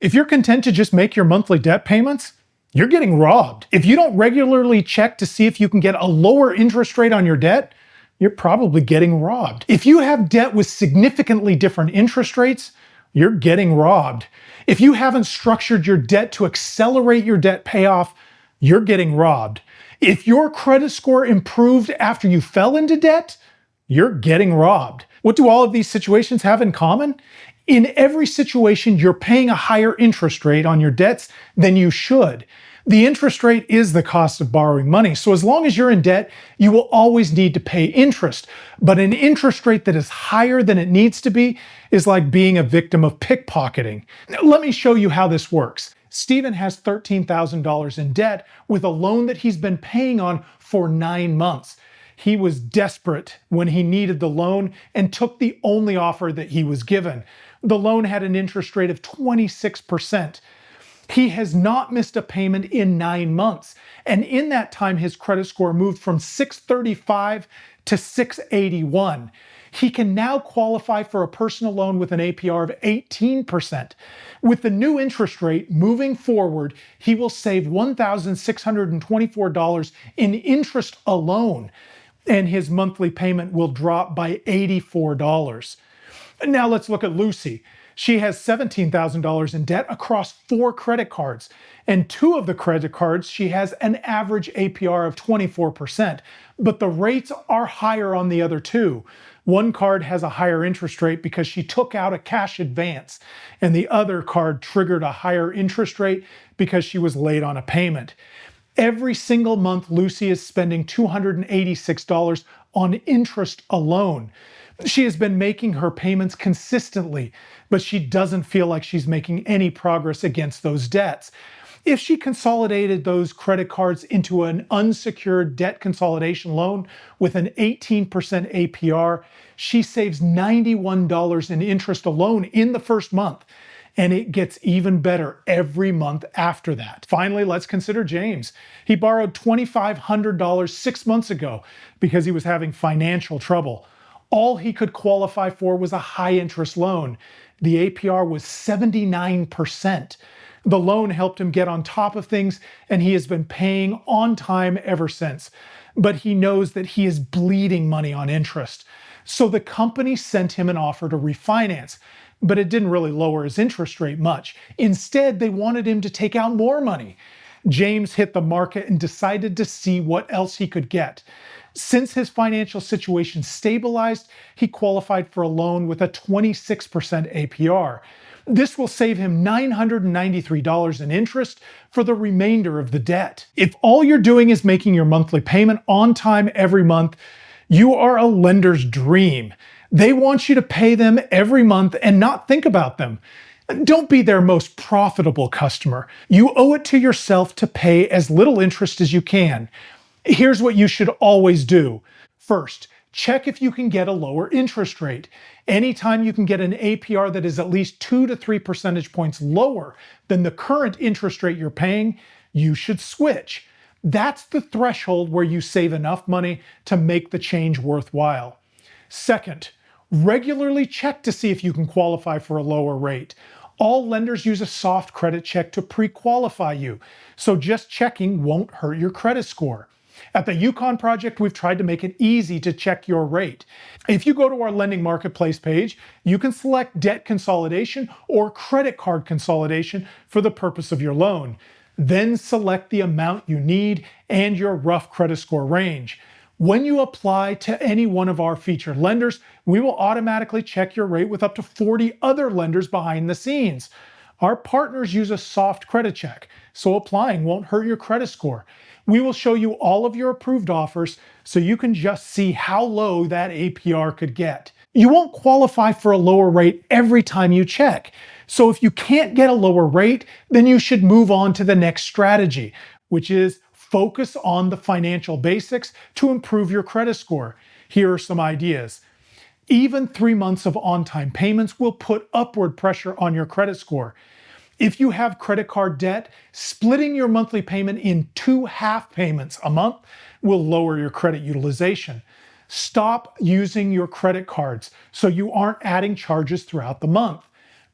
If you're content to just make your monthly debt payments, you're getting robbed. If you don't regularly check to see if you can get a lower interest rate on your debt, you're probably getting robbed. If you have debt with significantly different interest rates, you're getting robbed. If you haven't structured your debt to accelerate your debt payoff, you're getting robbed. If your credit score improved after you fell into debt, you're getting robbed. What do all of these situations have in common? In every situation, you're paying a higher interest rate on your debts than you should. The interest rate is the cost of borrowing money. So as long as you're in debt, you will always need to pay interest. But an interest rate that is higher than it needs to be is like being a victim of pickpocketing. Now, let me show you how this works. Stephen has $13,000 in debt with a loan that he's been paying on for 9 months. He was desperate when he needed the loan and took the only offer that he was given. The loan had an interest rate of 26%. He has not missed a payment in 9 months. And in that time, his credit score moved from 635 to 681. He can now qualify for a personal loan with an APR of 18%. With the new interest rate moving forward, he will save $1,624 in interest alone, and his monthly payment will drop by $84. Now let's look at Lucy. She has $17,000 in debt across 4 credit cards, and 2 of the credit cards she has an average APR of 24%, but the rates are higher on the other 2. One card has a higher interest rate because she took out a cash advance, and the other card triggered a higher interest rate because she was late on a payment. Every single month, Lucy is spending $286 on interest alone. She has been making her payments consistently, but she doesn't feel like she's making any progress against those debts. If she consolidated those credit cards into an unsecured debt consolidation loan with an 18% APR, she saves $91 in interest alone in the first month. And it gets even better every month after that. Finally, let's consider James. He borrowed $2,500 6 months ago because he was having financial trouble. All he could qualify for was a high interest loan. The APR was 79%. The loan helped him get on top of things, and he has been paying on time ever since. But he knows that he is bleeding money on interest. So the company sent him an offer to refinance, but it didn't really lower his interest rate much. Instead, they wanted him to take out more money. James hit the market and decided to see what else he could get. Since his financial situation stabilized, he qualified for a loan with a 26% APR. This will save him $993 in interest for the remainder of the debt. If all you're doing is making your monthly payment on time every month, you are a lender's dream. They want you to pay them every month and not think about them. Don't be their most profitable customer. You owe it to yourself to pay as little interest as you can. Here's what you should always do. First, check if you can get a lower interest rate. Anytime you can get an APR that is at least 2 to 3 percentage points lower than the current interest rate you're paying, you should switch. That's the threshold where you save enough money to make the change worthwhile. Second, regularly check to see if you can qualify for a lower rate. All lenders use a soft credit check to pre-qualify you, so just checking won't hurt your credit score. At the Yukon project, we've tried to make it easy to check your rate. If you go to our lending marketplace page, you can select debt consolidation or credit card consolidation for the purpose of your loan. Then select the amount you need and your rough credit score range. When you apply to any one of our featured lenders, we will automatically check your rate with up to 40 other lenders behind the scenes. Our partners use a soft credit check, so applying won't hurt your credit score. We will show you all of your approved offers so you can just see how low that APR could get. You won't qualify for a lower rate every time you check. So if you can't get a lower rate, then you should move on to the next strategy, which is focus on the financial basics to improve your credit score. Here are some ideas. Even 3 months of on-time payments will put upward pressure on your credit score. If you have credit card debt, splitting your monthly payment in 2 half payments a month will lower your credit utilization. Stop using your credit cards so you aren't adding charges throughout the month.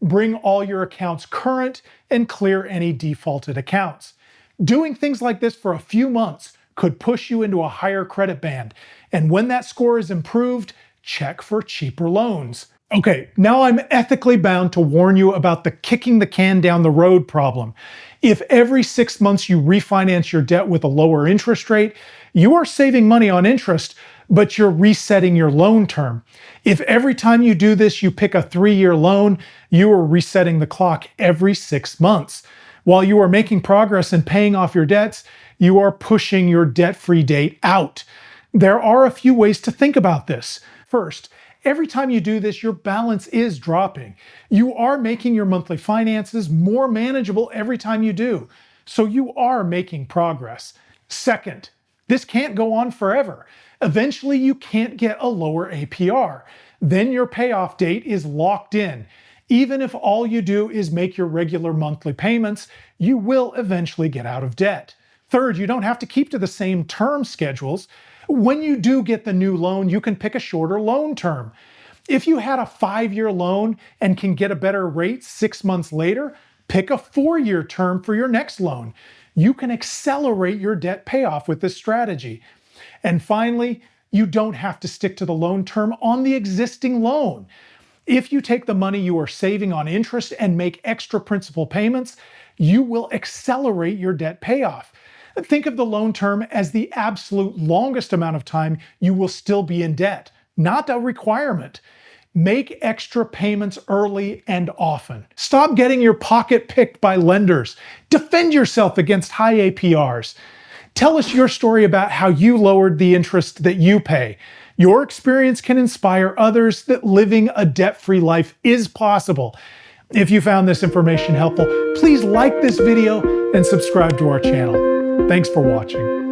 bring all your accounts current, and clear any defaulted accounts. Doing things like this for a few months could push you into a higher credit band, and when that score is improved, check for cheaper loans. Okay, now I'm ethically bound to warn you about the kicking the can down the road problem. If every 6 months you refinance your debt with a lower interest rate, you are saving money on interest, but you're resetting your loan term. If every time you do this you pick a 3-year loan, you are resetting the clock every 6 months. While you are making progress in paying off your debts, you are pushing your debt-free date out. There are a few ways to think about this. First, every time you do this, your balance is dropping. You are making your monthly finances more manageable every time you do, so you are making progress. Second, this can't go on forever. Eventually, you can't get a lower APR. Then your payoff date is locked in. Even if all you do is make your regular monthly payments, you will eventually get out of debt. Third, you don't have to keep to the same term schedules. When you do get the new loan, you can pick a shorter loan term. If you had a 5-year loan and can get a better rate 6 months later, pick a 4-year term for your next loan. You can accelerate your debt payoff with this strategy. And finally, you don't have to stick to the loan term on the existing loan. If you take the money you are saving on interest and make extra principal payments, you will accelerate your debt payoff. Think of the loan term as the absolute longest amount of time you will still be in debt, not a requirement. Make extra payments early and often. Stop getting your pocket picked by lenders. Defend yourself against high APRs. Tell us your story about how you lowered the interest that you pay. Your experience can inspire others that living a debt-free life is possible. If you found this information helpful, please like this video and subscribe to our channel. Thanks for watching.